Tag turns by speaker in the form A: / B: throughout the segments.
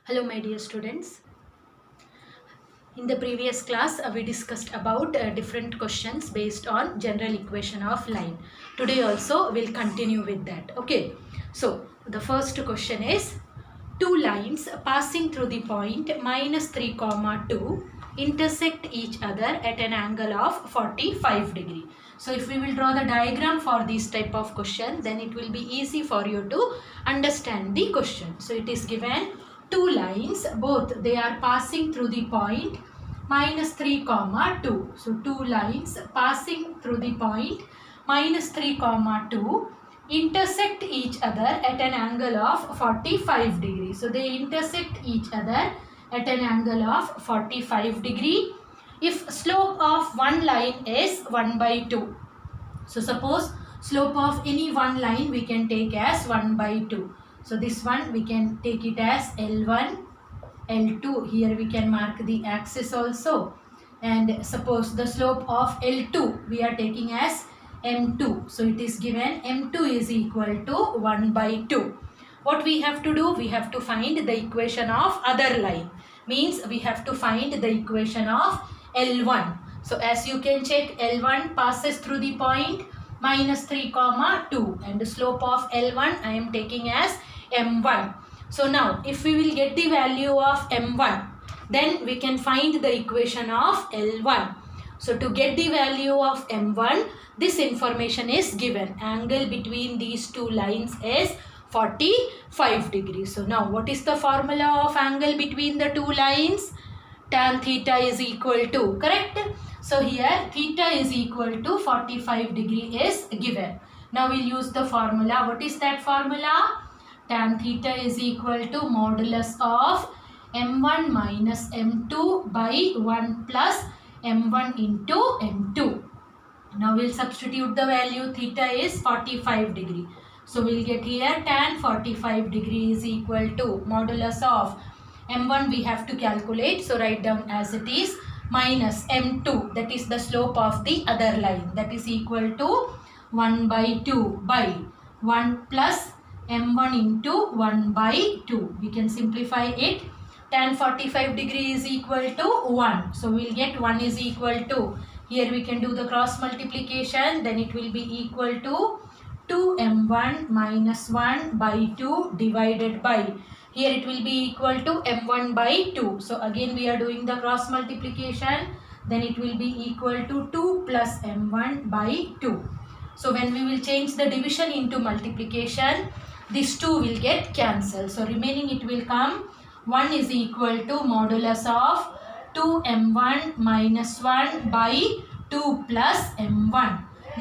A: Hello my dear students. In the previous class we discussed about different questions based on general equation of line. Today also we'll continue with that. Okay. So the first question is two lines passing through the point -3, 2 intersect each other at an angle of 45 degree. So if we will draw the diagram for this type of question, then it will be easy for you to understand the question. So it is given two lines, both they are passing through the point -3, 2. So two lines passing through the point -3, 2 intersect each other at an angle of 45 degree. So they intersect each other at an angle of 45 degree if slope of one line is 1/2. So suppose slope of any one line we can take as 1/2. So this one we can take it as L1, L2. Here we can mark the axis also. And suppose the slope of L2 we are taking as M2. So it is given M2 is equal to 1/2. What we have to do? We have to find the equation of other line. Means we have to find the equation of L1. So as you can check, L1 passes through the point -3, 2 and the slope of L1 I am taking as M1. So now if we will get the value of M1, then we can find the equation of L1. So to get the value of M1, this information is given. Angle between these two lines is 45 degrees. So now what is the formula of angle between the two lines? Tan theta is equal to, correct? So here theta is equal to 45 degree is given. Now we'll use the formula. What is that formula? Tan theta is equal to modulus of M1 minus M2 by 1 plus M1 into M2. Now we'll substitute the value. Theta is 45 degree. So we'll get here tan 45 degree is equal to modulus of M1 we have to calculate. So write down as it is minus M2, that is the slope of the other line, that is equal to 1/2 by 1 plus M1 into 1/2. We can simplify it. Tan 45 degree is equal to 1. So we'll get 1 is equal to, here we can do the cross multiplication, then it will be equal to 2M1 minus 1/2 divided by, here it will be equal to M1/2. So again we are doing the cross multiplication, then it will be equal to 2 plus M1/2. So when we will change the division into multiplication, these two will get cancelled. So remaining it will come 1 is equal to modulus of 2M1 minus 1 by 2 plus M1.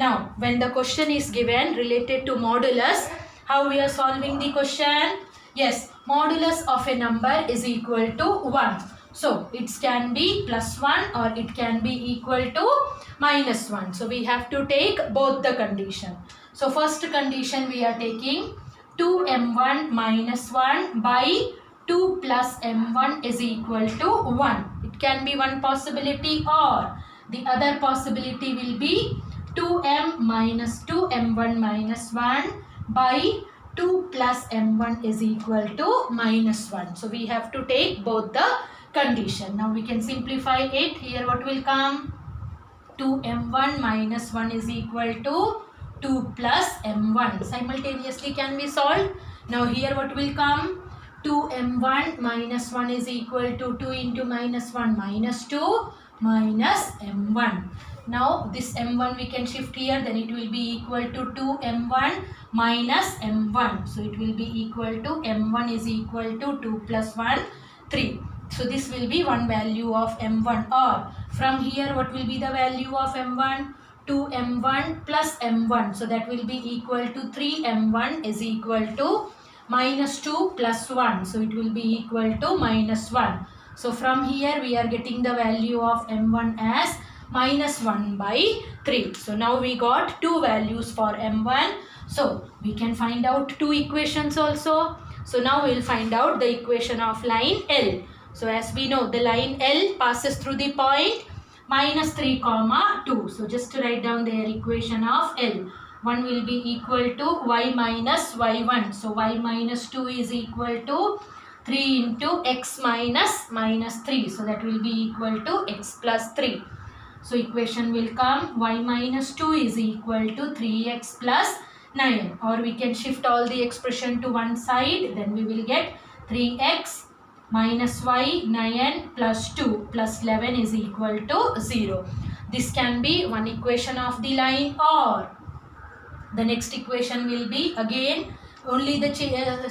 A: Now when the question is given related to modulus, how we are solving the question? Yes, modulus of a number is equal to 1. So it can be plus 1 or it can be equal to minus 1. So we have to take both the condition. So first condition we are taking 2M1 minus 1 by 2 plus M1 is equal to 1. It can be one possibility, or the other possibility will be 2M minus 2M1 minus 1 by 2 plus M1 is equal to minus 1. So we have to take both the condition. Now we can simplify it. Here what will come? 2M1 minus 1 is equal to 2 plus M1. Simultaneously can be solved. Now here what will come? 2M1 minus 1 is equal to 2 into minus 1 minus 2 minus M1. Now this M1 we can shift here, then it will be equal to 2M1 minus M1. So it will be equal to M1 is equal to 2 plus 1, 3. So this will be one value of M1, or from here what will be the value of M1? 2M1 plus M1. So that will be equal to 3M1 is equal to minus 2 plus 1. So it will be equal to minus 1. So from here we are getting the value of M1 as minus 1/3. So now we got two values for M1. So we can find out two equations also. So now we will find out the equation of line L. So as we know, the line L passes through the point -3, 2. So just to write down their equation of L. 1 will be equal to y minus y1. So y minus 2 is equal to 3 into x minus minus 3. So that will be equal to x plus 3. So equation will come y minus 2 is equal to 3x plus 9. Or we can shift all the expression to one side. Then we will get 3x minus y 9 plus 2 plus 11 is equal to 0. This can be one equation of the line, or the next equation will be again only the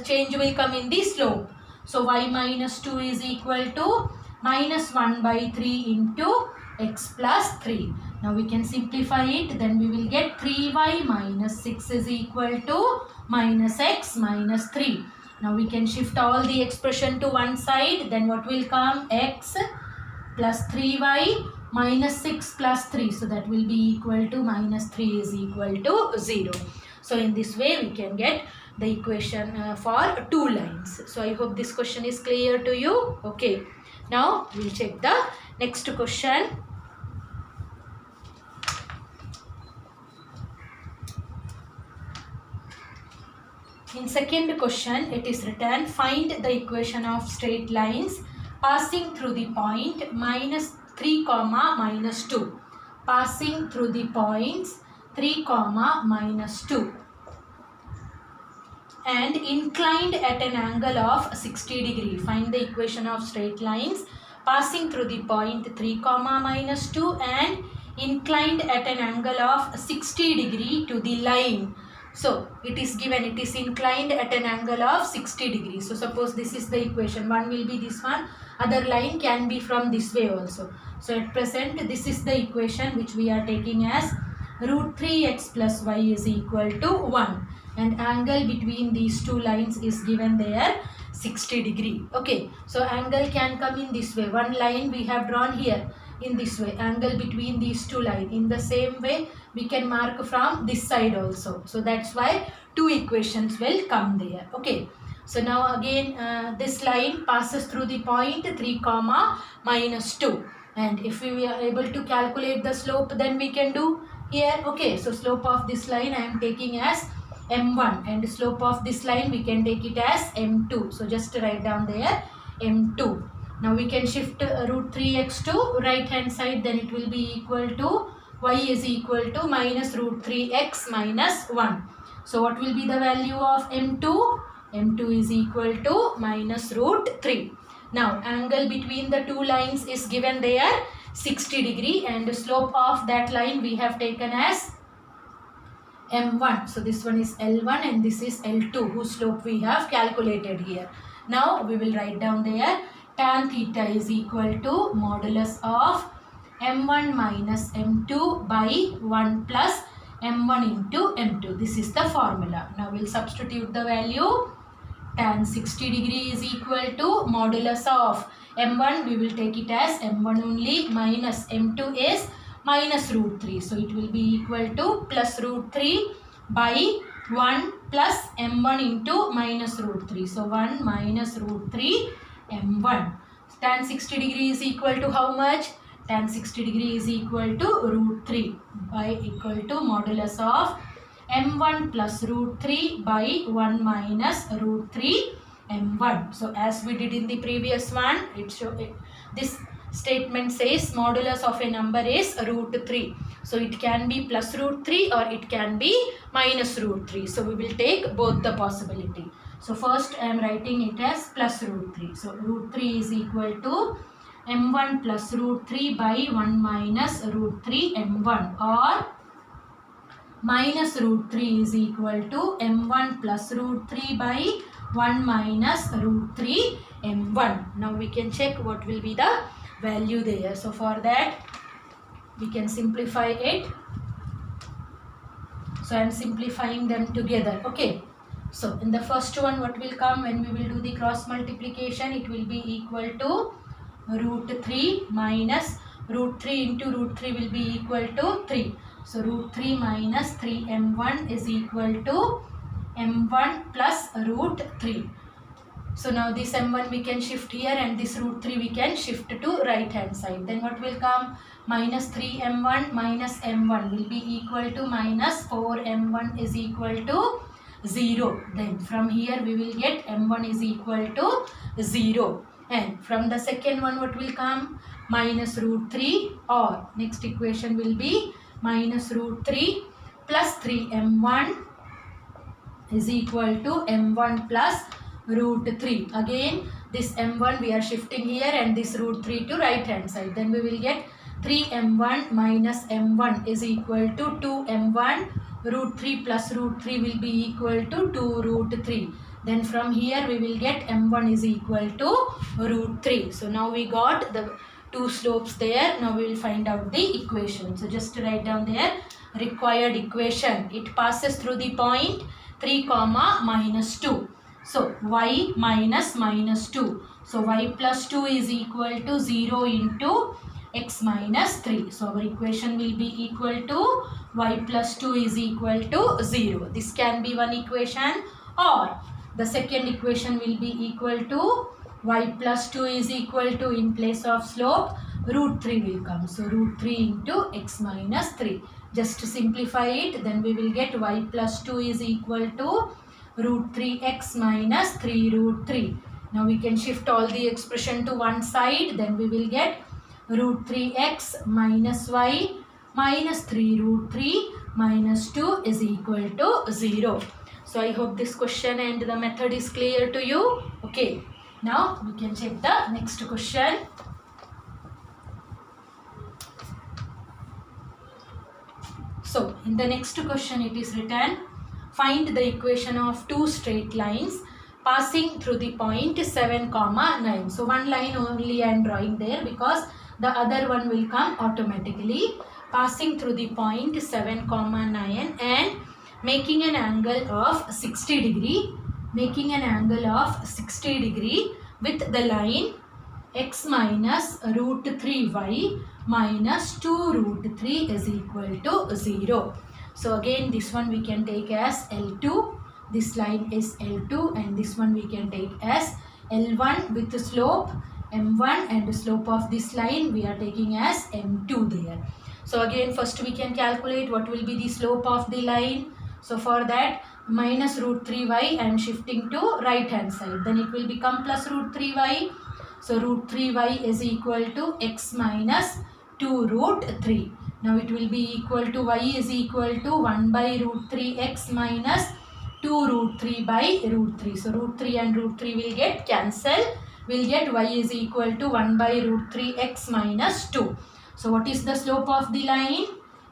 A: change will come in the slope. So y minus 2 is equal to minus 1 by 3 into x plus 3. Now we can simplify it. Then we will get 3y minus 6 is equal to minus x minus 3. Now we can shift all the expression to one side. Then what will come? X plus 3y minus 6 plus 3. So that will be equal to minus 3 is equal to 0. So in this way we can get the equation for two lines. So I hope this question is clear to you. Okay. Now we'll check the next question. In second question, it is written, find the equation of straight lines passing through the point minus 3 comma minus 2. Passing through the points 3 comma minus 2. And inclined at an angle of 60 degree. Find the equation of straight lines passing through the point 3 comma minus 2 and inclined at an angle of 60 degree to the line. So it is given, it is inclined at an angle of 60 degrees. So suppose this is the equation. One will be this one. Other line can be from this way also. So at present this is the equation which we are taking as root 3x plus y is equal to 1. And angle between these two lines is given there 60 degree. Okay. So angle can come in this way. One line we have drawn here in this way. Angle between these two lines. In the same way we can mark from this side also. So that's why two equations will come there. Okay. So now again this line passes through the point 3 comma minus 2. And if we are able to calculate the slope, then we can do here. Okay. So slope of this line I am taking as m1 and slope of this line we can take it as m2. So just write down there m2. Now we can shift root 3x to right hand side, then it will be equal to y is equal to minus root 3x minus 1. So what will be the value of m2? m2 is equal to minus root 3. Now angle between the two lines is given there 60 degree and the slope of that line we have taken as m1. So this one is L1 and this is L2 whose slope we have calculated here. Now we will write down there tan theta is equal to modulus of m1 minus m2 by 1 plus m1 into m2. This is the formula. Now we will substitute the value. Tan 60 degree is equal to modulus of m1 we will take it as m1 only minus m2 is minus root 3. So it will be equal to plus root 3 by 1 plus m1 into minus root 3. So 1 minus root 3 m1. Tan 60 degree is equal to how much? Tan 60 degree is equal to root 3 by equal to modulus of m1 plus root 3 by 1 minus root 3 m1. So as we did in the previous one, this statement says modulus of a number is root 3. So it can be plus root 3 or it can be minus root 3. So we will take both the possibility. So first I am writing it as plus root 3. So root 3 is equal to m1 plus root 3 by 1 minus root 3 m1, or minus root 3 is equal to m1 plus root 3 by 1 minus root 3 m1. Now we can check what will be the value there. So for that we can simplify it. So I am simplifying them together. Okay. So in the first one what will come when we will do the cross multiplication? It will be equal to root 3 minus root 3 into root 3 will be equal to 3. So root 3 minus 3 m1 is equal to m1 plus root 3. So now this m1 we can shift here and this root 3 we can shift to right hand side. Then what will come? Minus 3 m1 minus m1 will be equal to minus 4 m1 is equal to 0. Then from here we will get m1 is equal to 0. And from the second one what will come? Minus root 3, or next equation will be minus root 3 plus 3 m1 is equal to m1 plus root 3. Again this m1 we are shifting here and this root 3 to right hand side. Then we will get 3m1 minus m1 is equal to 2m1 root 3 plus root 3 will be equal to 2 root 3. Then from here we will get m1 is equal to root 3. So now we got the two slopes there. Now we will find out the equation. So just write down there required equation. It passes through the point 3 comma minus 2. So y minus minus 2. So y plus 2 is equal to 0 into x minus 3. So our equation will be equal to y plus 2 is equal to 0. This can be one equation, or the second equation will be equal to y plus 2 is equal to, in place of slope, root 3 will come. So root 3 into x minus 3. Just to simplify it, then we will get y plus 2 is equal to root 3x minus 3 root 3. Now we can shift all the expression to one side. Then we will get root 3x minus y minus 3 root 3 minus 2 is equal to 0. So I hope this question and the method is clear to you. Okay. Now we can check the next question. So in the next question it is written, find the equation of two straight lines passing through the point 7 comma 9. So one line only I am drawing there because the other one will come automatically. Passing through the point 7 comma 9 and making an angle of 60 degree. Making an angle of 60 degree with the line x minus root 3y minus 2 root 3 is equal to 0. So again this one we can take as L2. This line is L2 and this one we can take as L1 with the slope M1 and the slope of this line we are taking as M2 there. So again first we can calculate what will be the slope of the line. So for that minus root 3y I am shifting to right hand side. Then it will become plus root 3y. So root 3y is equal to x minus 2 root 3. Now it will be equal to y is equal to 1 by root 3x minus 2 root 3 by root 3. So root 3 and root 3 will get cancelled. We'll get y is equal to 1 by root 3x minus 2. So what is the slope of the line?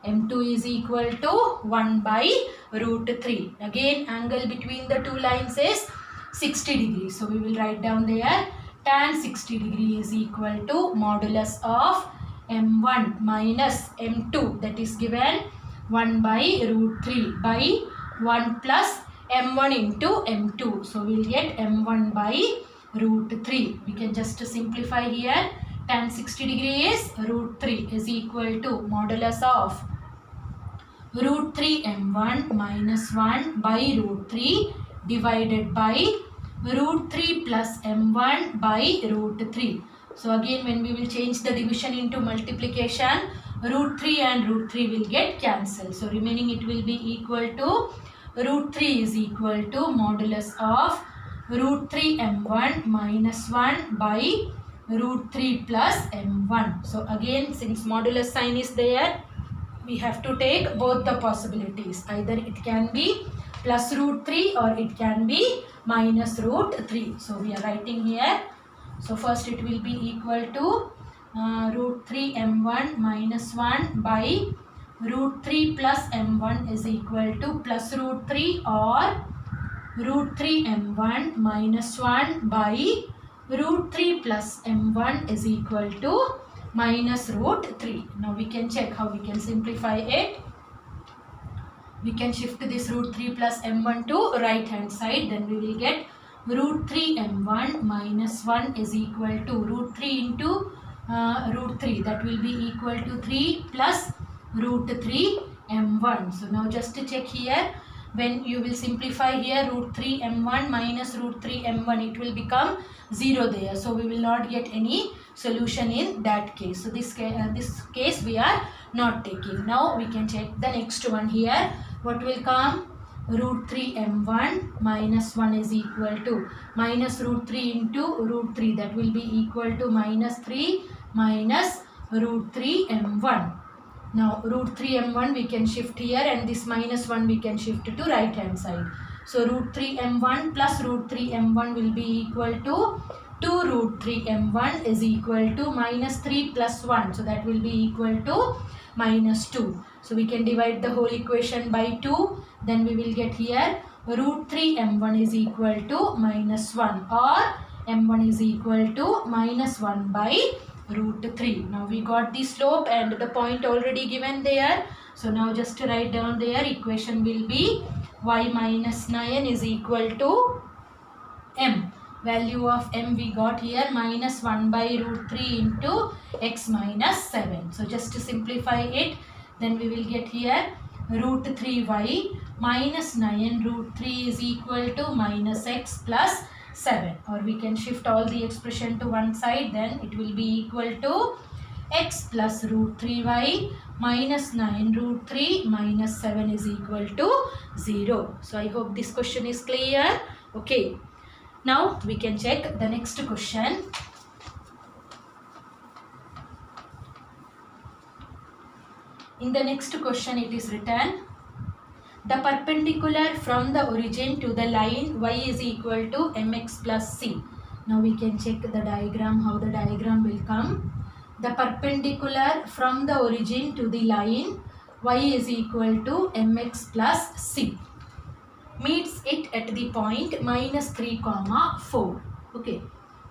A: M2 is equal to 1 by root 3. Again angle between the two lines is 60 degrees. So we will write down there tan 60 degree is equal to modulus of M1 minus M2, that is given 1 by root 3 by 1 plus M1 into M2. So we will get M1 by root 3. We can just simplify here. Tan 60 degree is root 3 is equal to modulus of root 3 M1 minus 1 by root 3 divided by root 3 plus M1 by root 3. So again when we will change the division into multiplication, root 3 and root 3 will get cancelled. So remaining it will be equal to root 3 is equal to modulus of root 3 M1 minus 1 by root 3 plus M1. So again since modulus sign is there, we have to take both the possibilities. Either it can be plus root 3 or it can be minus root 3. So we are writing here. So first it will be equal to root 3 M1 minus 1 by root 3 plus M1 is equal to plus root 3 or root 3 M1 minus 1 by root 3 plus M1 is equal to minus root 3. Now we can check how we can simplify it. We can shift this root 3 plus M1 to right hand side. Then we will get root 3 M1 minus 1 is equal to root 3 into root 3. That will be equal to 3 plus root 3 M1. So now just to check here, when you will simplify here root 3 M1 minus root 3 M1, it will become 0 there. So we will not get any solution in that case. So this case we are not taking. Now we can check the next one here. What will come? root 3 m1 minus 1 is equal to minus root 3 into root 3, that will be equal to minus 3 minus root 3 m1. Now root 3 m1 we can shift here, and this minus 1 we can shift to right hand side. So root 3 m1 plus root 3 m1 will be equal to 2 root 3 m1 is equal to minus 3 plus 1. So that will be equal to minus 2. So we can divide the whole equation by 2. Then we will get here root 3 m1 is equal to minus 1, or m1 is equal to minus 1 by root 3. Now we got the slope and the point already given there. So now just to write down there, equation will be y minus 9 is equal to m. Value of m we got here minus 1 by root 3 into x minus 7. So just to simplify it, then we will get here root 3y minus 9 root 3 is equal to minus x plus 7, or we can shift all the expression to one side, then it will be equal to x plus root 3y minus 9 root 3 minus 7 is equal to 0. So I hope this question is clear. Okay. Now we can check the next question. In the next question it is written, the perpendicular from the origin to the line y is equal to mx plus c. Now we can check the diagram, how the diagram will come. The perpendicular from the origin to the line y is equal to mx plus c meets it at the point minus 3 comma 4. Okay,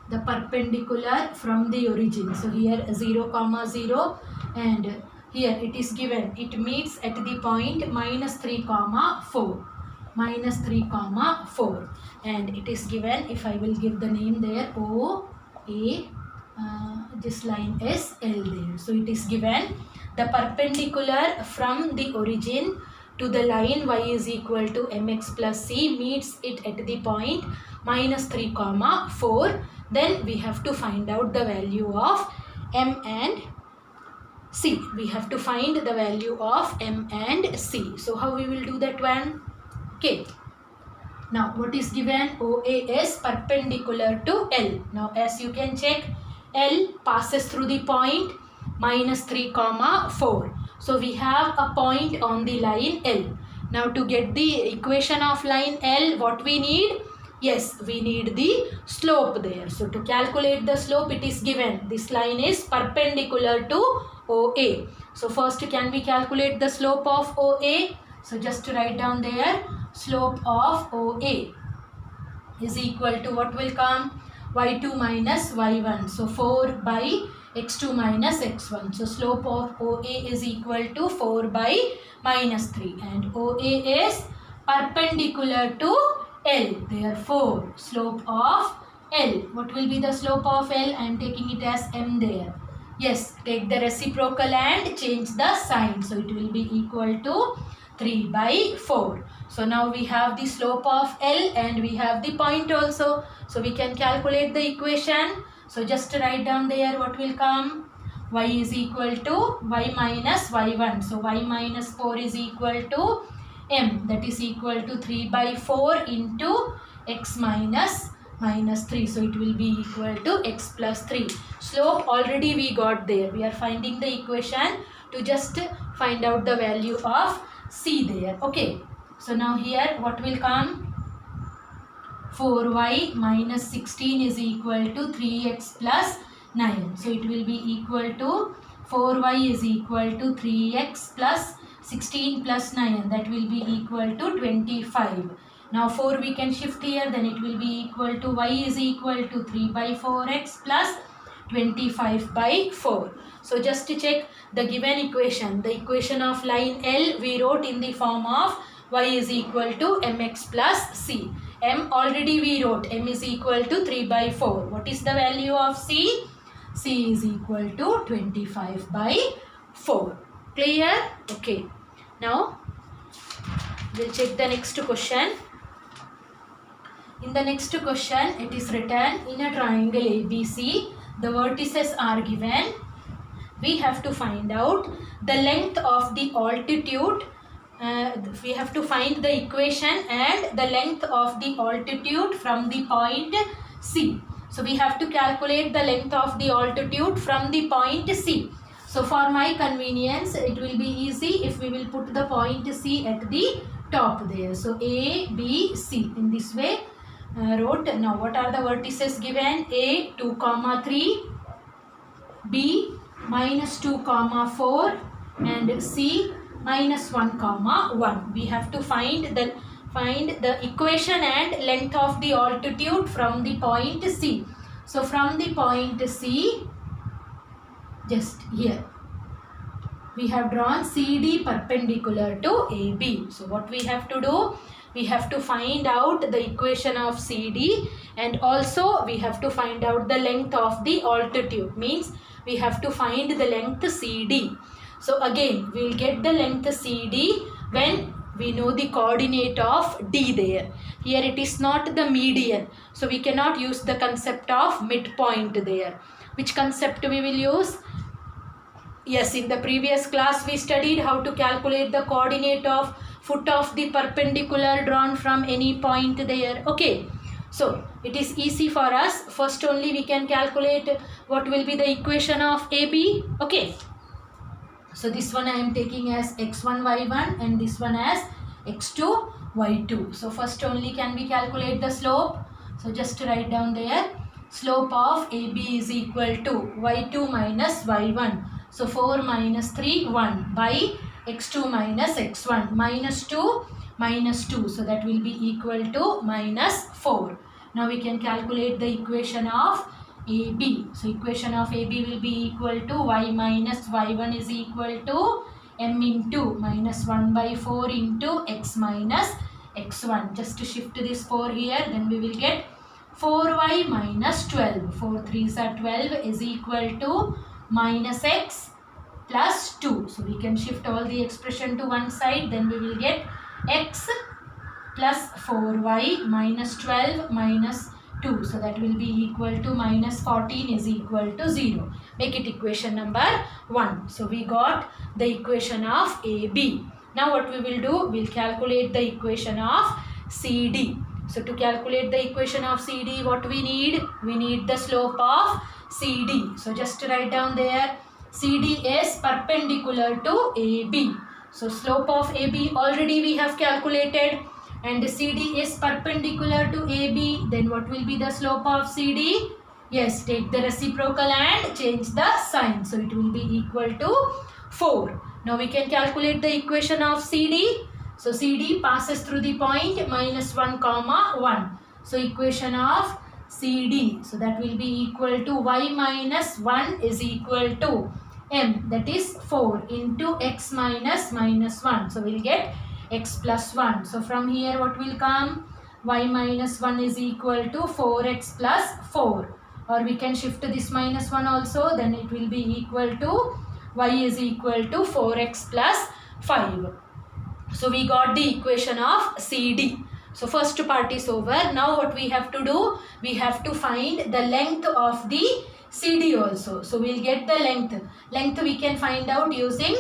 A: the perpendicular from the origin. So here 0 comma 0, and here it is given it meets at the point minus 3 comma 4. Minus 3 comma 4. And it is given, if I will give the name there, O, A, this line is L there. So it is given the perpendicular from the origin to the line y is equal to mx plus c meets it at the point minus 3 comma 4. Then we have to find out the value of m and c. We have to find the value of m and c. So how we will do that one? Okay. Now what is given? OA is perpendicular to L. Now as you can check, L passes through the point minus 3 comma 4. So we have a point on the line L. Now to get the equation of line L, what we need? Yes, we need the slope there. So to calculate the slope, it is given this line is perpendicular to OA. So first can we calculate the slope of OA? So just to write down there, slope of OA is equal to what will come? y2 minus y1. So 4 by x2 minus x1. So slope of OA is equal to 4 by minus 3, and OA is perpendicular to L. Therefore slope of L, what will be the slope of L? I am taking it as m there. Yes, take the reciprocal and change the sign. So it will be equal to 3 by 4. So now we have the slope of L and we have the point also. So we can calculate the equation. So just write down there what will come. Y is equal to y minus y1. So y minus 4 is equal to m, that is equal to 3 by 4 into x minus 3. So it will be equal to x plus 3. Slope already we got there. We are finding the equation to just find out the value of c there. Okay. So now here what will come? 4y minus 16 is equal to 3x plus 9. So it will be equal to 4y is equal to 3x plus 16 plus 9. That will be equal to 25. Now 4 we can shift here, then it will be equal to y is equal to 3 by 4x plus 25 by 4. So just to check the given equation, the equation of line L we wrote in the form of y is equal to mx plus c. M already we wrote, m is equal to 3 by 4. What is the value of c? C is equal to 25 by 4. Clear? Okay. Now we'll check the next question. In the next question, it is written, in a triangle ABC, the vertices are given. We have to find out the length of the altitude we have to find the equation and the length of the altitude from the point C. So we have to calculate the length of the altitude from the point C. So for my convenience, it will be easy if we will put the point C at the top there. So A, B, C. In this way, wrote. Now what are the vertices given? A 2, 3, B -2, 4, and C -1, 1. We have to find the equation and length of the altitude from the point C. So from the point C, just here, we have drawn CD perpendicular to AB. So what we have to do? We have to find out the equation of CD, and also we have to find out the length of the altitude. Means we have to find the length CD. So again, we will get the length CD when we know the coordinate of D there. Here it is not the median, so we cannot use the concept of midpoint there. Which concept we will use? Yes, in the previous class we studied how to calculate the coordinate of foot of the perpendicular drawn from any point there. Okay, so it is easy for us. First only we can calculate what will be the equation of AB. Okay, so this one I am taking as x1 y1 and this one as x2 y2. So first only can we calculate the slope. So just write down there, slope of AB is equal to y2 minus y1. So 4 minus 3, 1 by x2 minus x1, minus 2. So that will be equal to minus 4. Now we can calculate the equation of AB. So equation of AB will be equal to y minus y1 is equal to m into minus 1 by 4 into x minus x1. Just to shift this 4 here, then we will get 4y minus 12. 4 3s are 12 is equal to minus x plus 2. So we can shift all the expression to one side, then we will get x plus 4y minus 12 minus 2. So that will be equal to minus 14 is equal to 0. Make it equation number 1. So we got the equation of AB. Now what we will do? We will calculate the equation of CD. So to calculate the equation of CD, what we need? We need the slope of CD. So just write down there, CD is perpendicular to AB. So slope of AB already we have calculated, and CD is perpendicular to AB. Then what will be the slope of CD? Yes, take the reciprocal and change the sign. So it will be equal to 4. Now we can calculate the equation of CD. So CD passes through the point minus 1, 1. So equation of CD. So that will be equal to y minus 1 is equal to m, that is 4 into x minus 1. So we will get x plus 1. So from here what will come? Y minus 1 is equal to 4x plus 4. Or we can shift this minus 1 also, then it will be equal to y is equal to 4x plus 5. So we got the equation of CD. So first part is over. Now what we have to do? We have to find the length of the CD also. So we'll get the length. Length we can find out using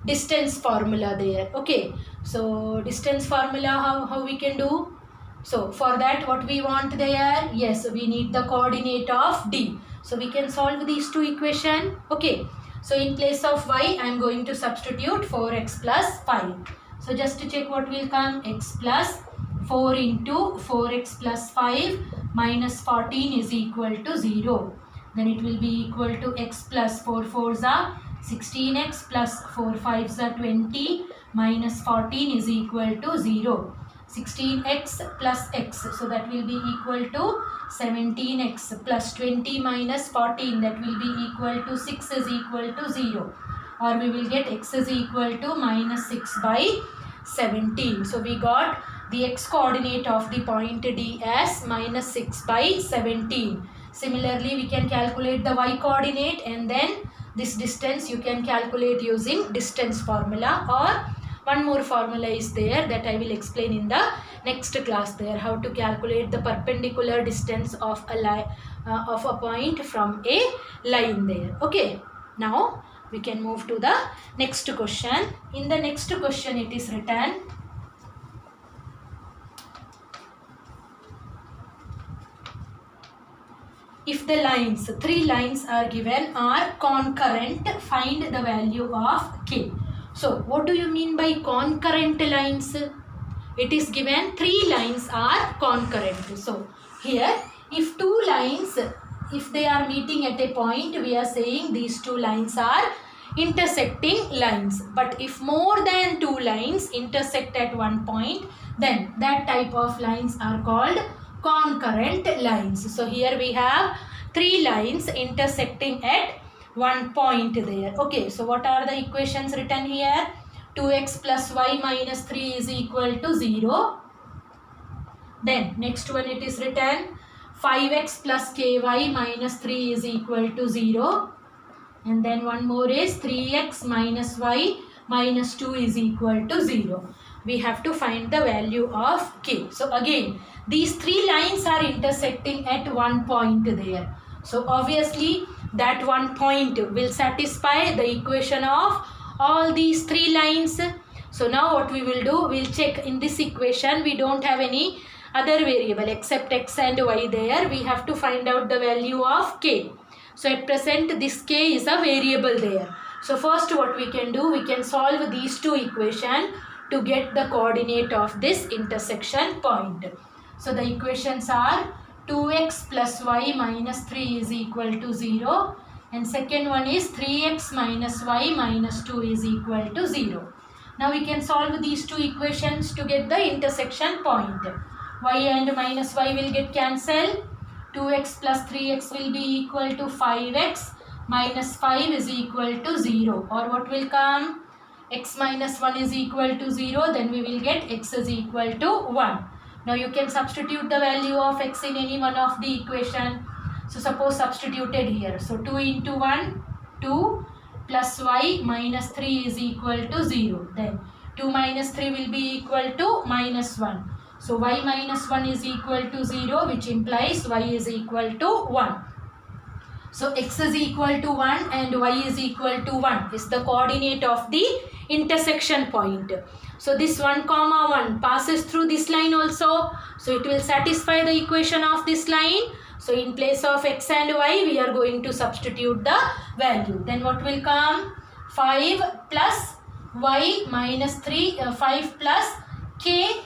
A: distance formula there. Okay. So distance formula, how we can do? So for that what we want there? Yes, we need the coordinate of D. So we can solve these two equations. Okay. So in place of y, I am going to substitute 4x plus 5. So just to check what will come, x plus 4 into 4x plus 5 minus 14 is equal to 0. Then it will be equal to x plus 4 4s are 16x plus 4 5s are 20 minus 14 is equal to 0. 16x plus x, so that will be equal to 17x plus 20 minus 14, that will be equal to 6 is equal to 0. Or we will get x is equal to minus 6 by 17. So we got the x coordinate of the point D as minus 6 by 17. Similarly, we can calculate the y coordinate, and then this distance you can calculate using distance formula, or one more formula is there that I will explain in the next class there, how to calculate the perpendicular distance of a line of a point from a line there. Okay, now we can move to the next question. In the next question it is written, if the lines, three lines are given, are concurrent, find the value of k. So what do you mean by concurrent lines? It is given three lines are concurrent. So here if two lines, if they are meeting at a point, we are saying these two lines are intersecting lines. But if more than two lines intersect at one point, then that type of lines are called concurrent lines. So here we have three lines intersecting at one point there. Okay, so what are the equations written here? 2x plus y minus 3 is equal to 0. Then next one it is written 5x plus ky minus 3 is equal to 0. And then one more is 3x minus y minus 2 is equal to 0. We have to find the value of k. So again, these three lines are intersecting at one point there. So obviously that one point will satisfy the equation of all these three lines. So now what we will do, we'll check in this equation. We don't have any other variable except x and y there. We have to find out the value of k. So at present this k is a variable there. So first what we can do, we can solve these two equations to get the coordinate of this intersection point. So the equations are 2x plus y minus 3 is equal to 0. And second one is 3x minus y minus 2 is equal to 0. Now we can solve these two equations to get the intersection point. Y and minus y will get cancelled. 2x plus 3x will be equal to 5x minus 5 is equal to 0. Or what will come? X minus 1 is equal to 0. Then we will get x is equal to 1. Now you can substitute the value of x in any one of the equation. So suppose substituted here. So 2 into 1, 2 plus y minus 3 is equal to 0. Then 2 minus 3 will be equal to minus 1. So y minus 1 is equal to 0, which implies y is equal to 1. So x is equal to 1 and y is equal to 1 is the coordinate of the intersection point. So this 1 comma 1 passes through this line also. So it will satisfy the equation of this line. So in place of x and y, we are going to substitute the value. Then what will come? 5 plus y minus 3, 5 plus k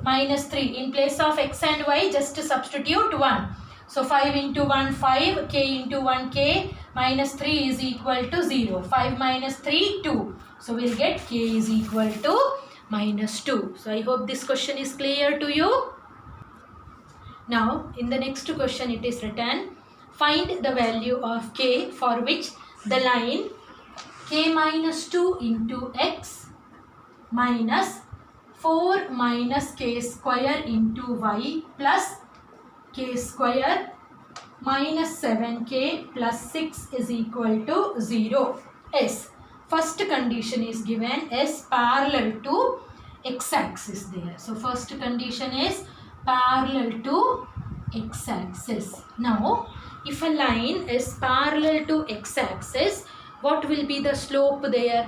A: minus 3. In place of x and y, just substitute 1. So 5 into 1, 5, k into 1, k, minus 3 is equal to 0. 5 minus 3, 2. So we'll get k is equal to minus 2. So I hope this question is clear to you. Now in the next question it is written, find the value of k for which the line k minus 2 into x minus 4 minus k square into y plus k square minus 7k plus 6 is equal to 0 is. First condition is given as parallel to x-axis there. So first condition is parallel to x-axis. Now if a line is parallel to x-axis, what will be the slope there?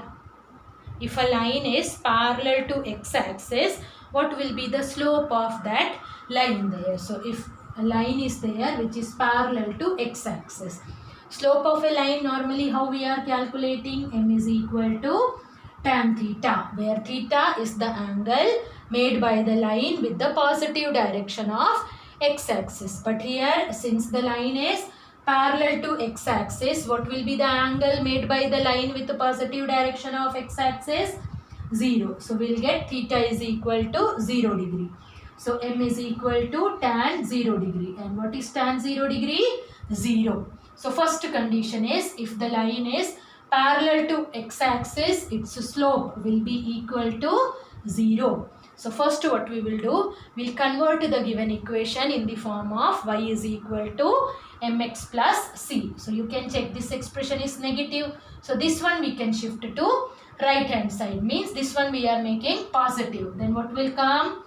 A: If a line is parallel to x-axis, what will be the slope of that line there? So if a line is there which is parallel to x-axis, slope of a line normally how we are calculating? M is equal to tan theta, where theta is the angle made by the line with the positive direction of x-axis. But here since the line is parallel to x-axis, what will be the angle made by the line with the positive direction of x-axis? 0. So we'll get theta is equal to 0 degree. So M is equal to tan 0 degree. And what is tan 0 degree? 0. So first condition is if the line is parallel to x-axis, its slope will be equal to 0. So first what we will do, we'll convert the given equation in the form of y is equal to mx plus c. So you can check this expression is negative. So this one we can shift to right hand side, means this one we are making positive. Then what will come?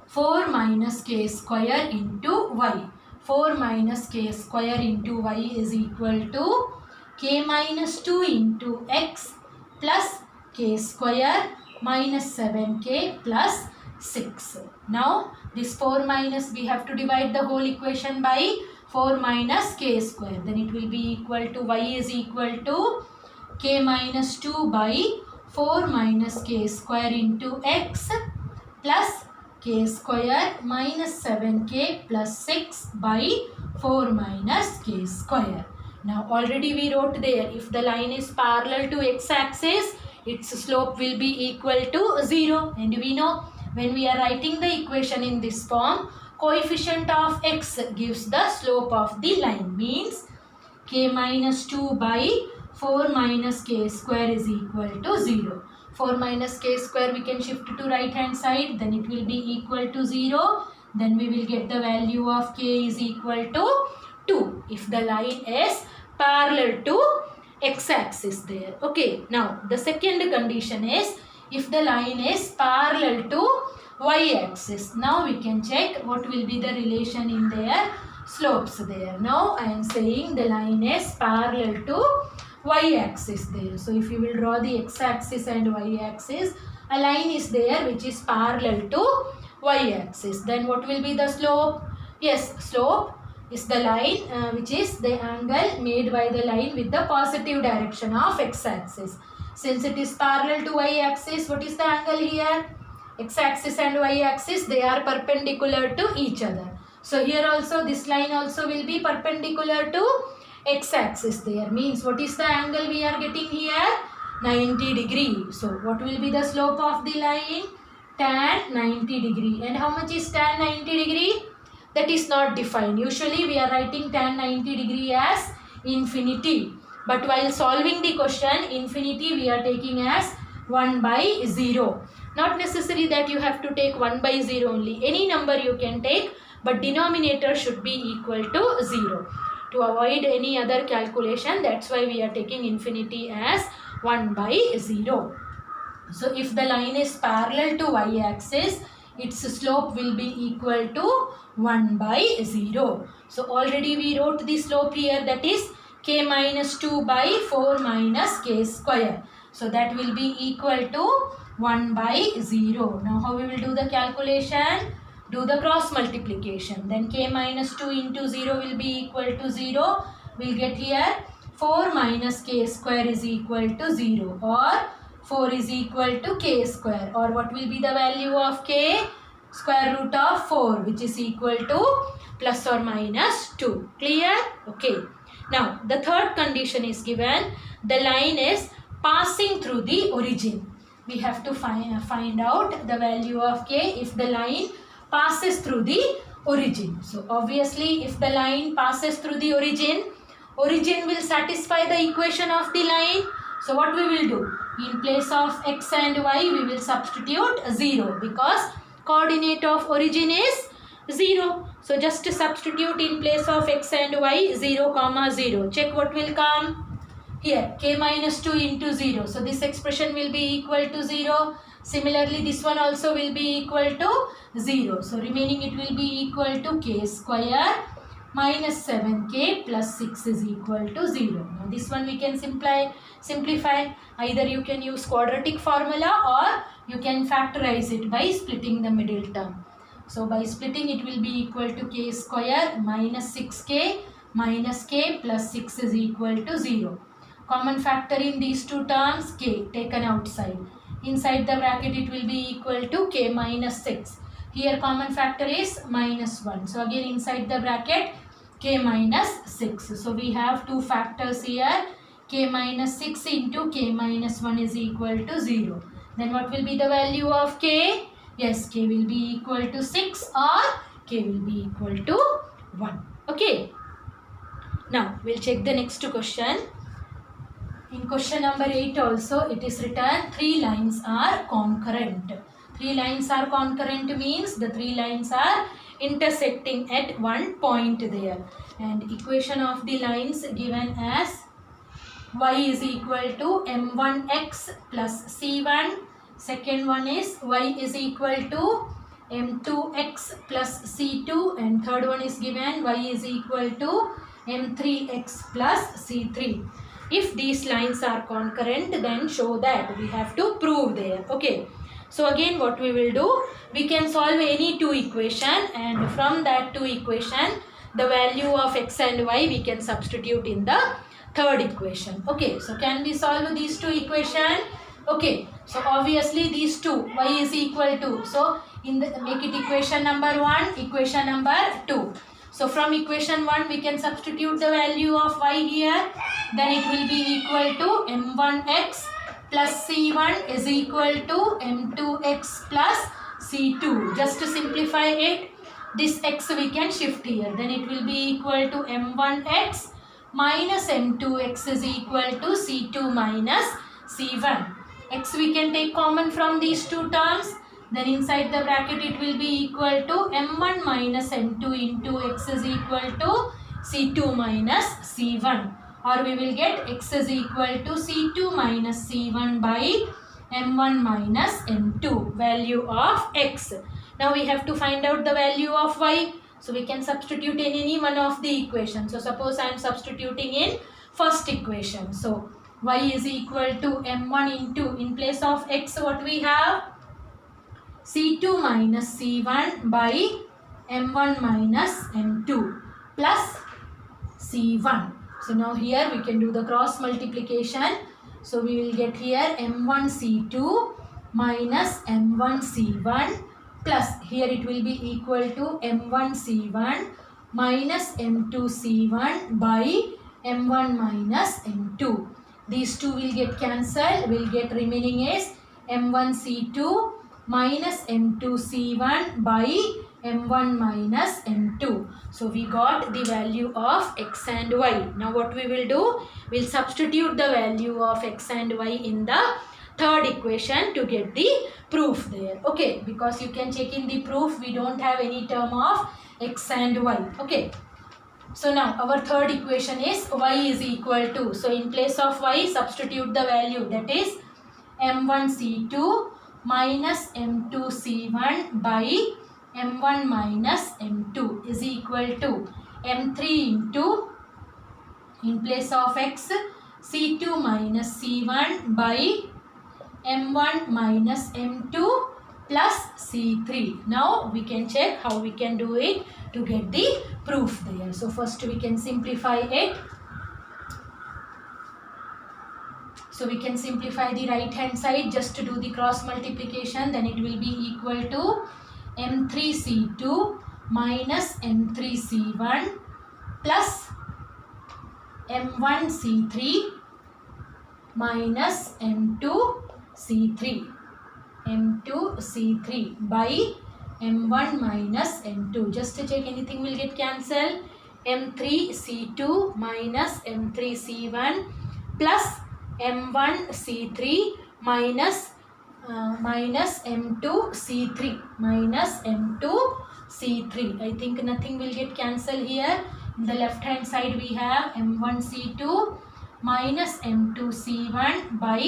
A: 4 minus k square into y. 4 minus k square into y is equal to k minus 2 into x plus k square minus 7k plus 6. Now this 4 minus, we have to divide the whole equation by 4 minus k square. Then it will be equal to, y is equal to k minus 2 by 4 minus k square into x plus k square minus 7k plus 6 by 4 minus k square. Now already we wrote there, if the line is parallel to x-axis, its slope will be equal to 0. And we know when we are writing the equation in this form, coefficient of x gives the slope of the line. Means k minus 2 by 4 minus k square is equal to 0. 4 minus k square we can shift to right hand side, then it will be equal to 0. Then we will get the value of k is equal to 2 if the line is parallel to x-axis there. Okay, now the second condition is if the line is parallel to y-axis. Now we can check what will be the relation in their slopes there. Now I am saying the line is parallel to y-axis there. So if you will draw the x-axis and y-axis, a line is there which is parallel to y-axis. Then what will be the slope? Yes, slope is the line which is the angle made by the line with the positive direction of x-axis. Since it is parallel to y-axis, what is the angle here? X-axis and y-axis, they are perpendicular to each other. So here also this line also will be perpendicular to x-axis there. Means what is the angle we are getting here? 90 degree. So what will be the slope of the line? Tan 90 degree. And how much is tan 90 degree? That is not defined. Usually we are writing tan 90 degree as infinity. But while solving the question, infinity we are taking as 1 by 0. Not necessary that you have to take 1 by 0 only. Any number you can take, but denominator should be equal to 0. To avoid any other calculation, that's why we are taking infinity as 1 by 0. So if the line is parallel to y-axis, its slope will be equal to 1 by 0. So already we wrote the slope here, that is k minus 2 by 4 minus k square. So that will be equal to 1 by 0. Now how we will do the calculation? Do the cross multiplication. Then k minus 2 into 0 will be equal to 0. We'll get here 4 minus k square is equal to 0, or 4 is equal to k square, or what will be the value of k? Square root of 4, which is equal to plus or minus 2. Clear? Okay. Now the third condition is given. The line is passing through the origin. We have to find out the value of k if the line passes through the origin. So obviously if the line passes through the origin will satisfy the equation of the line. So what we will do? In place of x and y we will substitute 0, because coordinate of origin is 0. So just to substitute in place of x and y 0, 0. Check what will come. Here k minus 2 into 0. So this expression will be equal to 0. Similarly this one also will be equal to 0. So remaining it will be equal to k square minus 7k plus 6 is equal to 0. Now this one we can simplify. Either you can use quadratic formula or you can factorize it by splitting the middle term. So by splitting it will be equal to k square minus 6k minus k plus 6 is equal to 0. Common factor in these two terms, k taken outside. Inside the bracket it will be equal to k minus 6. Here common factor is minus 1. So again inside the bracket k minus 6. So we have two factors here. K minus 6 into k minus 1 is equal to 0. Then what will be the value of k? Yes, k will be equal to 6 or k will be equal to 1. Okay. Now we'll check the next question. In question number 8 also it is written 3 lines are concurrent. 3 lines are concurrent means the 3 lines are intersecting at one point there. And equation of the lines given as y is equal to m1x plus c1. Second one is y is equal to m2x plus c2. And third one is given y is equal to m3x plus c3. If these lines are concurrent, then show that. We have to prove there. Okay. So again what we will do, we can solve any two equation, and from that two equation the value of x and y we can substitute in the third equation. Okay, so can we solve these two equation? Okay, so obviously these two, y is equal to, so in the make it equation number 1, equation number 2. So from equation 1 we can substitute the value of y here, then it will be equal to m1x plus c1 is equal to m2x plus c2. Just to simplify it, this x we can shift here, then it will be equal to m1x minus m2x is equal to c2 minus c1. X we can take common from these two terms, then inside the bracket it will be equal to m1 minus m2 into x is equal to c2 minus c1, or we will get x is equal to c2 minus c1 by m1 minus m2, value of x. Now we have to find out the value of y. So we can substitute in any one of the equations. So suppose I am substituting in first equation. So y is equal to m1 into, in place of x what we have, c2 minus c1 by m1 minus m2 plus c1. So now here we can do the cross multiplication. So we will get here m1 c2 minus m1 c1 plus, here it will be equal to m1 c1 minus m2 c1 by m1 minus m2. These two will get cancelled. Will get remaining is m1 c2 minus m2 c1 by m1 minus m2. So we got the value of x and y. Now what we will do, we'll substitute the value of x and y in the third equation to get the proof there. Okay, because you can check in the proof, we don't have any term of x and y. Okay, so now our third equation is y is equal to, so in place of y substitute the value, that is m1 c2 minus m2 c1 by m1 minus m2 is equal to m3 into, in place of x, c2 minus c1 by m1 minus m2 plus c3. Now we can check how we can do it to get the proof there. So first we can simplify it. So we can simplify the right hand side just to do the cross multiplication, then it will be equal to m3c2 minus m3c1 plus m1c3 minus m2c3 by m1 minus m2. Just to check, anything will get cancelled. m3c2 minus m3c1 plus m1c3 minus m2c3 minus m2c3. I think nothing will get cancelled here. In the left hand side we have m1c2 minus m2c1 by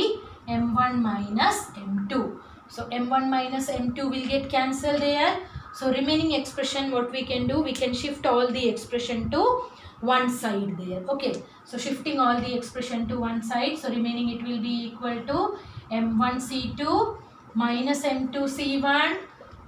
A: m1 minus m2. So m1 minus m2 will get cancelled there. So remaining expression, what we can do, we can shift all the expression to one side there. Okay, so shifting all the expression to one side, so remaining it will be equal to m1c2 minus m2c1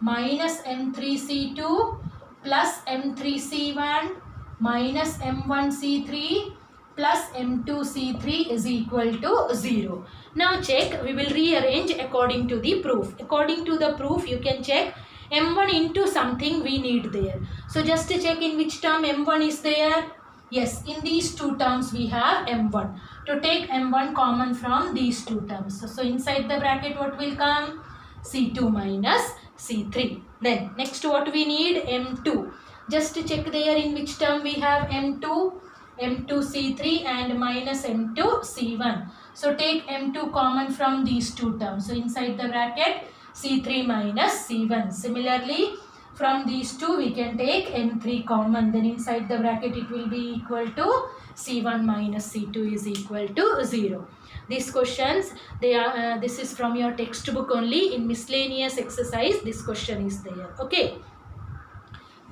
A: minus m3c2 plus m3c1 minus m1c3 plus m2c3 is equal to 0. Now check, we will rearrange according to the proof. According to the proof, you can check m1 into something we need there. So just to check in which term m1 is there. Yes, in these two terms we have m1. To take m1 common from these two terms. So inside the bracket what will come? c2 minus c3. Then next what we need? m2. Just to check there in which term we have m2. m2c3 and minus m2c1. So take m2 common from these two terms. So inside the bracket c3 minus c1. Similarly, from these two we can take m3 common. Then inside the bracket it will be equal to c1 minus c2 is equal to 0. These questions, they are this is from your textbook only. In miscellaneous exercise this question is there. Okay.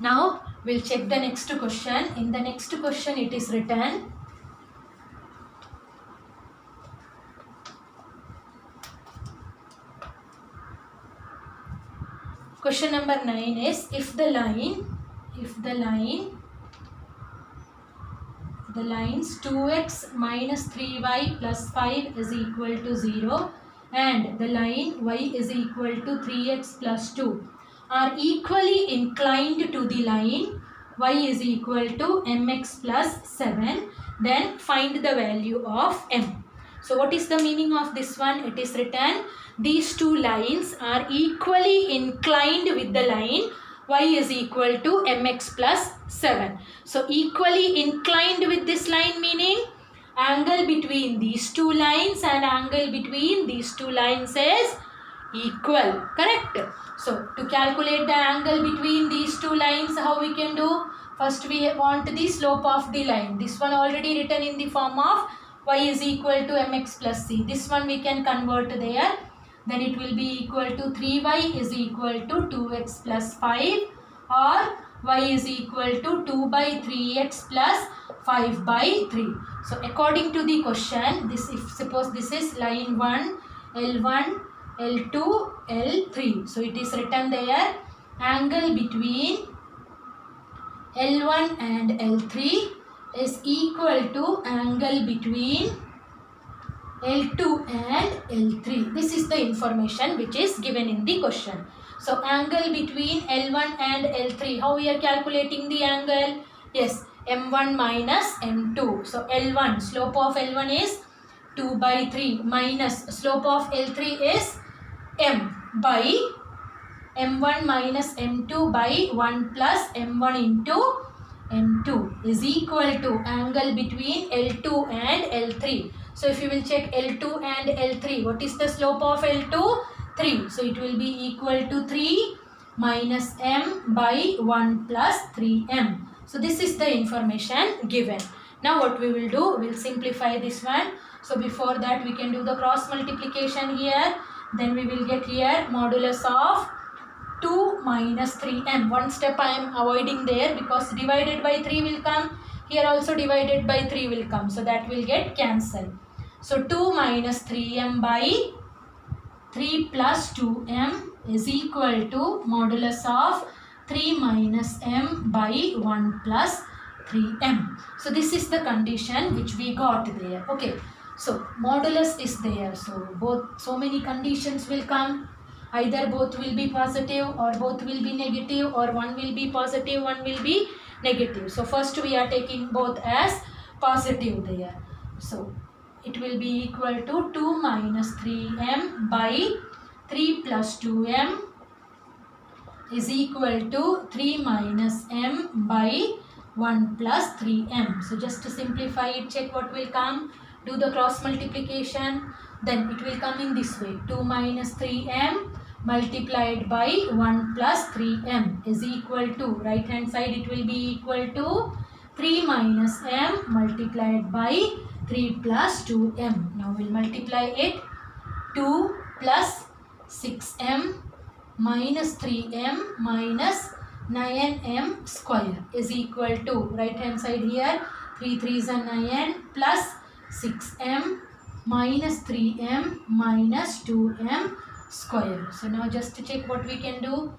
A: Now we'll check the next question. In the next question it is written, Question number 9 is, if the lines 2x minus 3y plus 5 is equal to 0 and the line y is equal to 3x plus 2 are equally inclined to the line y is equal to mx plus 7, then find the value of m. So what is the meaning of this one? It is written, these two lines are equally inclined with the line y is equal to mx plus 7. So equally inclined with this line meaning angle between these two lines and angle between these two lines is equal. Correct? So to calculate the angle between these two lines, how we can do? First we want the slope of the line. This one already written in the form of y is equal to mx plus c. This one we can convert there. Then it will be equal to 3y is equal to 2x plus 5 or y is equal to 2 by 3x plus 5 by 3. So according to the question, this, if suppose this is line 1, L1, L2, L3. So it is written there, angle between L1 and L3 is equal to angle between L2 and L3. This is the information which is given in the question. So angle between L1 and L3, how we are calculating the angle? Yes, M1 minus M2. So L1, slope of L1 is 2 by 3 minus slope of L3 is M by M1 minus M2 by 1 plus M1 into M2 is equal to angle between L2 and L3. So if you will check L2 and L3, what is the slope of L2? 3. So it will be equal to 3 minus M by 1 plus 3M. So this is the information given. Now what we will do, we will simplify this one. So before that we can do the cross multiplication here. Then we will get here modulus of 2 minus 3m. One step I am avoiding there because divided by 3 will come. Here also divided by 3 will come. So that will get cancelled. So 2 minus 3m by 3 plus 2m is equal to modulus of 3 minus m by 1 plus 3m. So this is the condition which we got there. Okay. So modulus is there. So many conditions will come. Either both will be positive or both will be negative, or one will be positive, one will be negative. So first we are taking both as positive there. So it will be equal to 2 minus 3m by 3 plus 2m is equal to 3 minus m by 1 plus 3m. So just to simplify it, check what will come. Do the cross multiplication. Then it will come in this way. 2 minus 3m multiplied by 1 plus 3m is equal to, right hand side it will be equal to 3 minus m multiplied by 3 plus 2m. Now we'll multiply it. 2 plus 6m minus 3m minus 9m square is equal to, right hand side here 3 3s are 9 plus 6m minus 3m minus 2m square. So now just to check what we can do.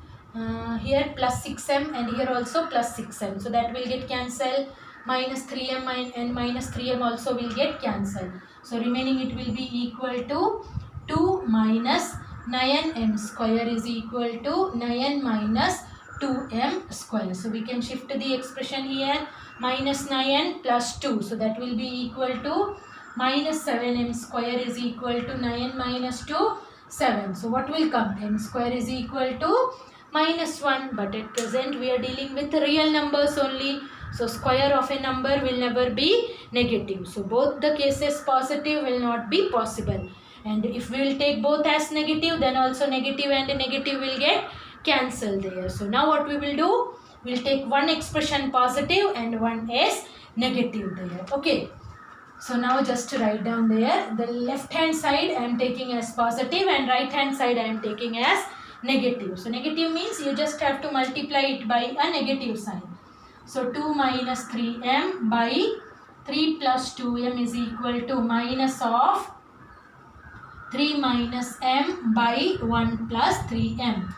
A: Here plus 6m and here also plus 6m. So that will get cancelled. Minus 3m and minus 3m also will get cancelled. So remaining it will be equal to 2 minus 9m square is equal to 9 minus 2m square. So we can shift the expression here. Minus 9 plus 2. So that will be equal to minus 7m square is equal to 9 minus 2, 7. So what will come? M square is equal to minus 1. But at present we are dealing with real numbers only. So square of a number will never be negative. So both the cases positive will not be possible. And if we will take both as negative, then also negative and negative will get cancelled there. So now what we will do? We will take one expression positive and one is negative there. Okay. So now just to write down there, the left hand side I am taking as positive and right hand side I am taking as negative. So negative means you just have to multiply it by a negative sign. So 2 minus 3m by 3 plus 2m is equal to minus of 3 minus m by 1 plus 3m.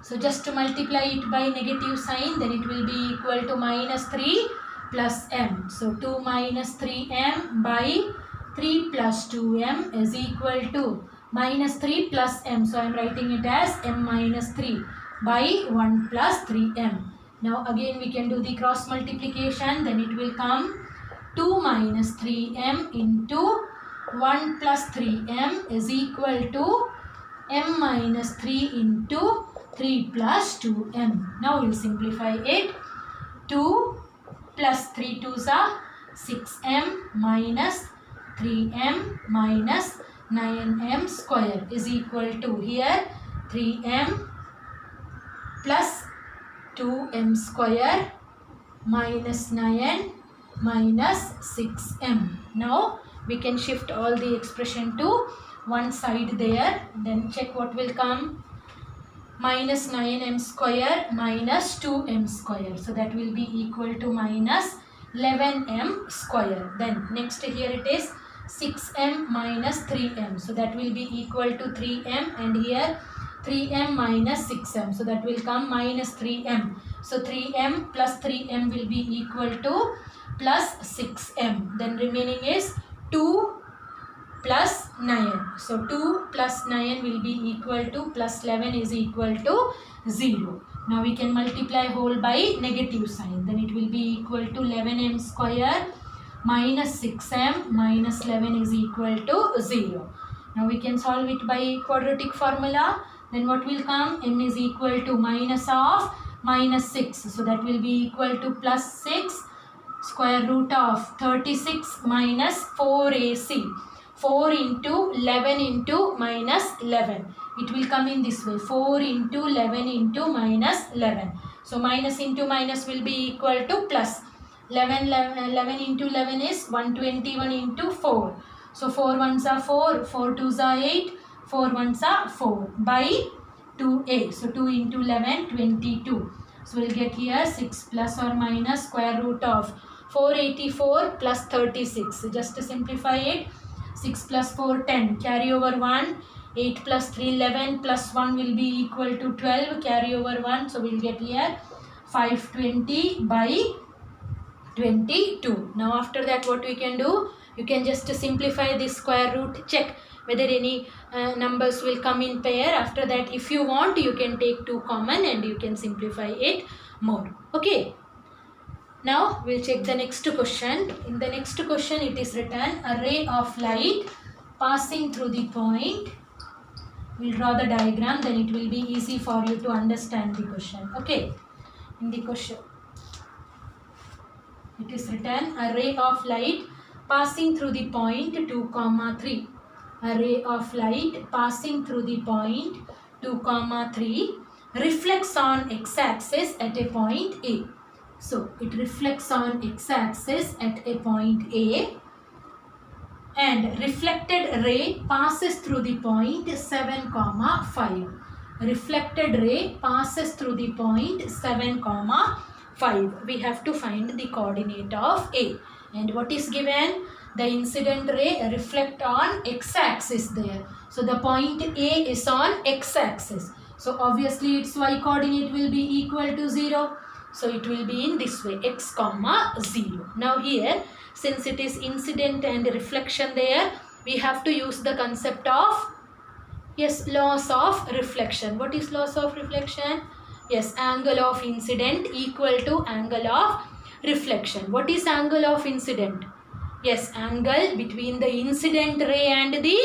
A: So just to multiply it by negative sign, then it will be equal to minus 3 plus m. So 2 minus 3m by 3 plus 2m is equal to minus 3 plus m. So I am writing it as m minus 3 by 1 plus 3m. Now again we can do the cross multiplication. Then it will come 2 minus 3m into 1 plus 3m is equal to m minus 3 into 3 plus 2m. Now we'll simplify it. 2 plus 3 2s are 6m minus 3m minus 9m square is equal to here 3m plus 2m square minus 9 minus 6m. Now we can shift all the expression to one side there. Then check what will come. Minus 9m square minus 2m square. So that will be equal to minus 11m square. Then next here it is 6m minus 3m. So that will be equal to 3m, and here 3m minus 6m. So that will come minus 3m. So 3m plus 3m will be equal to plus 6m. Then remaining is 2 plus 9. So 2 plus 9 will be equal to plus 11 is equal to 0. Now we can multiply whole by negative sign. Then it will be equal to 11m square minus 6m minus 11 is equal to 0. Now we can solve it by quadratic formula. Then what will come? M is equal to minus of minus 6. So that will be equal to plus 6 square root of 36 minus 4ac. 4 into 11 into minus 11. It will come in this way. 4 into 11 into minus 11. So minus into minus will be equal to plus. 11 into 11 is 121 into 4. So 4 ones are 4, 4 twos are 8, 4 ones are 4 by 2a. So 2 into 11, 22. So we'll get here 6 plus or minus square root of 484 plus 36. Just to simplify it, 6 plus 4, 10. Carry over 1. 8 plus 3, 11 plus 1 will be equal to 12. Carry over 1. So we'll get here 520 by 22. Now after that what we can do? You can just simplify this square root. Check whether any numbers will come in pair. After that, if you want, you can take 2 common and you can simplify it more. Okay. Now we'll check the next question. In the next question it is written a ray of light passing through the point. We'll draw the diagram, then it will be easy for you to understand the question. Okay. In the question it is written a ray of light passing through the point 2, 3. A ray of light passing through the point 2, 3 reflects on x-axis at a point A. So it reflects on x-axis at a point A, and reflected ray passes through the point 7, 5. Reflected ray passes through the point 7, 5. We have to find the coordinate of A. And what is given? The incident ray reflect on x-axis there. So the point A is on x-axis. So obviously its y coordinate will be equal to 0. So it will be in this way, x, 0. Now here, since it is incident and reflection there, we have to use the concept of, yes, laws of reflection. What is laws of reflection? Yes, angle of incident equal to angle of reflection. What is angle of incident? Yes, angle between the incident ray and the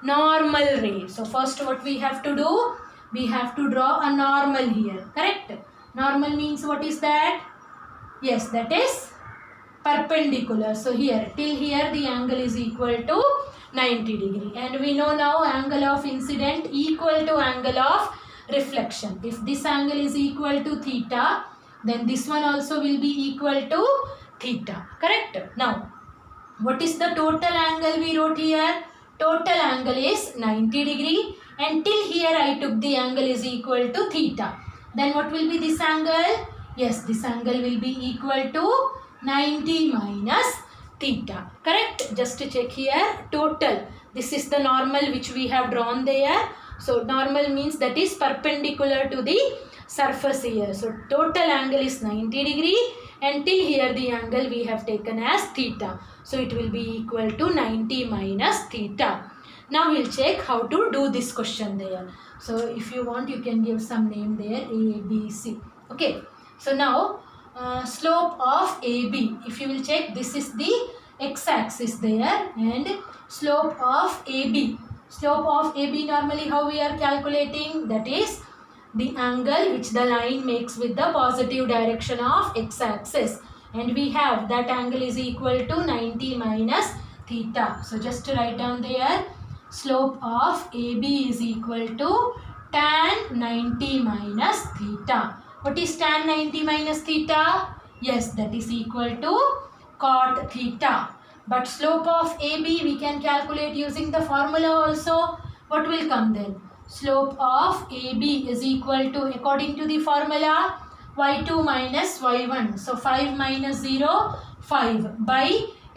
A: normal ray. So first what we have to do? We have to draw a normal here, correct? Normal means what is that? Yes, that is perpendicular. So here, till here the angle is equal to 90 degree. And we know now angle of incident equal to angle of reflection. If this angle is equal to theta, then this one also will be equal to theta, correct? Now, what is the total angle we wrote here? Total angle is 90 degree, and till here I took the angle is equal to theta. Then what will be this angle? Yes, this angle will be equal to 90 minus theta. Correct? Just to check here, total. This is the normal which we have drawn there. So normal means that is perpendicular to the surface here. So total angle is 90 degree, and till here the angle we have taken as theta. So it will be equal to 90 minus theta. Now we'll check how to do this question there. So if you want, you can give some name there, A, B, C. Okay. So now slope of AB. If you will check, this is the x-axis there, and slope of AB. Slope of AB normally how we are calculating? That is the angle which the line makes with the positive direction of x-axis. And we have that angle is equal to 90 minus theta. So just to write down there, slope of AB is equal to tan 90 minus theta. What is tan 90 minus theta? Yes, that is equal to cot theta. But slope of AB we can calculate using the formula also. What will come then? Slope of AB is equal to, according to the formula, y2 minus y1. So 5 minus 0, 5 by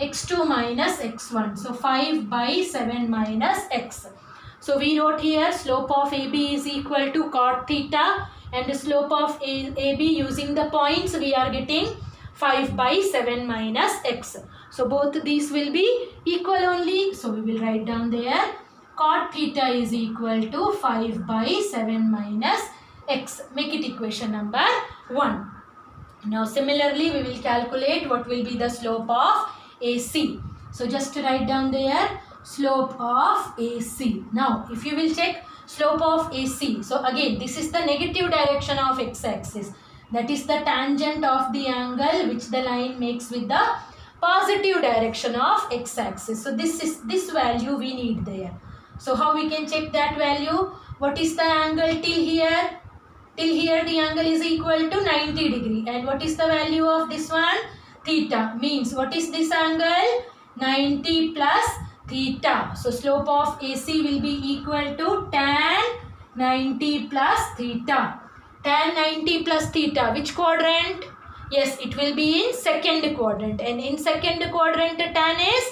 A: x2 minus x1. So 5 by 7 minus x. So we wrote here slope of AB is equal to cot theta, and the slope of AB using the points we are getting 5 by 7 minus x. So both these will be equal only. So we will write down there cot theta is equal to 5 by 7 minus x. Make it equation number 1. Now similarly we will calculate what will be the slope of AC. So just to write down there slope of AC. Now if you will check slope of AC. So again this is the negative direction of x-axis. That is the tangent of the angle which the line makes with the positive direction of x-axis. So this value we need there. So how we can check that value? What is the angle till here? Till here the angle is equal to 90 degree. And what is the value of this one? Theta. Means what is this angle? 90 plus theta. So slope of AC will be equal to tan 90 plus theta. Tan 90 plus theta. Which quadrant? Yes, it will be in second quadrant. And in second quadrant tan is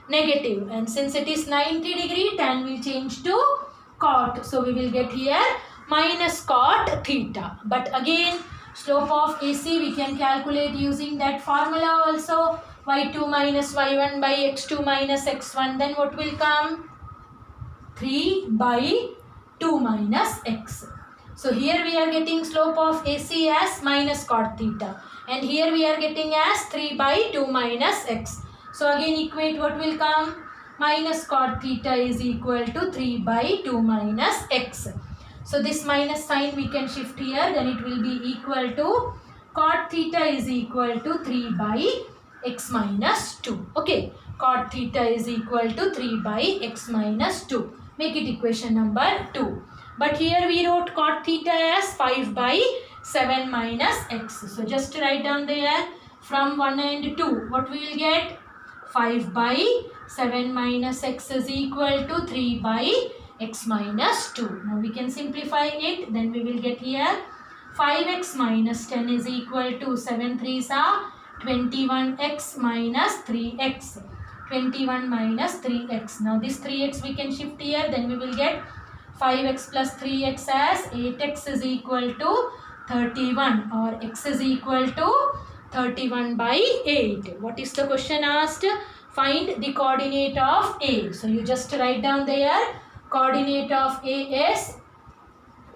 A: negative. And since it is 90 degree, tan will change to cot. So we will get here minus cot theta. But again, slope of AC we can calculate using that formula also. Y2 minus y1 by x2 minus x1. Then what will come? 3 by 2 minus x. So here we are getting slope of AC as minus cot theta. And here we are getting as 3 by 2 minus x. So again equate, what will come? Minus cot theta is equal to 3 by 2 minus x. So this minus sign we can shift here. Then it will be equal to cot theta is equal to 3 by x minus 2. Okay. Cot theta is equal to 3 by x minus 2. Make it equation number 2. But here we wrote cot theta as 5 by 7 minus x. So just write down there from 1 and 2. What we will get? 5 by 7 minus x is equal to 3 by x minus 2. Now we can simplify it. Then we will get here 5x minus 10 is equal to 7 3s are 21x minus 3x. 21 minus 3x. Now this 3x we can shift here. Then we will get 5x plus 3x as 8x is equal to 31, or x is equal to 31 by 8. What is the question asked? Find the coordinate of A. So you just write down there coordinate of A is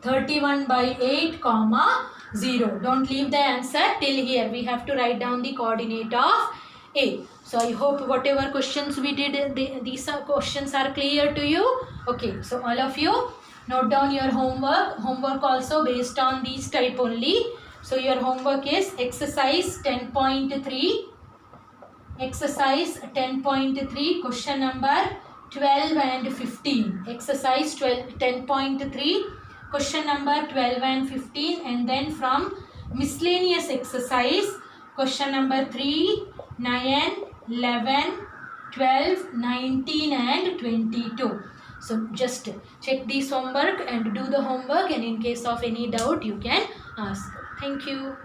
A: 31 by 8 comma 0. Don't leave the answer till here. We have to write down the coordinate of A. So I hope whatever questions we did, these questions are clear to you. Okay, so all of you note down your homework. Homework also based on these type only. So your homework is exercise 10.3. Exercise 10.3 question number 12 and 15. Exercise 10.3 question number 12 and 15, and then from miscellaneous exercise question number 3, 9, 11, 12, 19 and 22. So just check this homework and do the homework, and in case of any doubt you can ask. Thank you.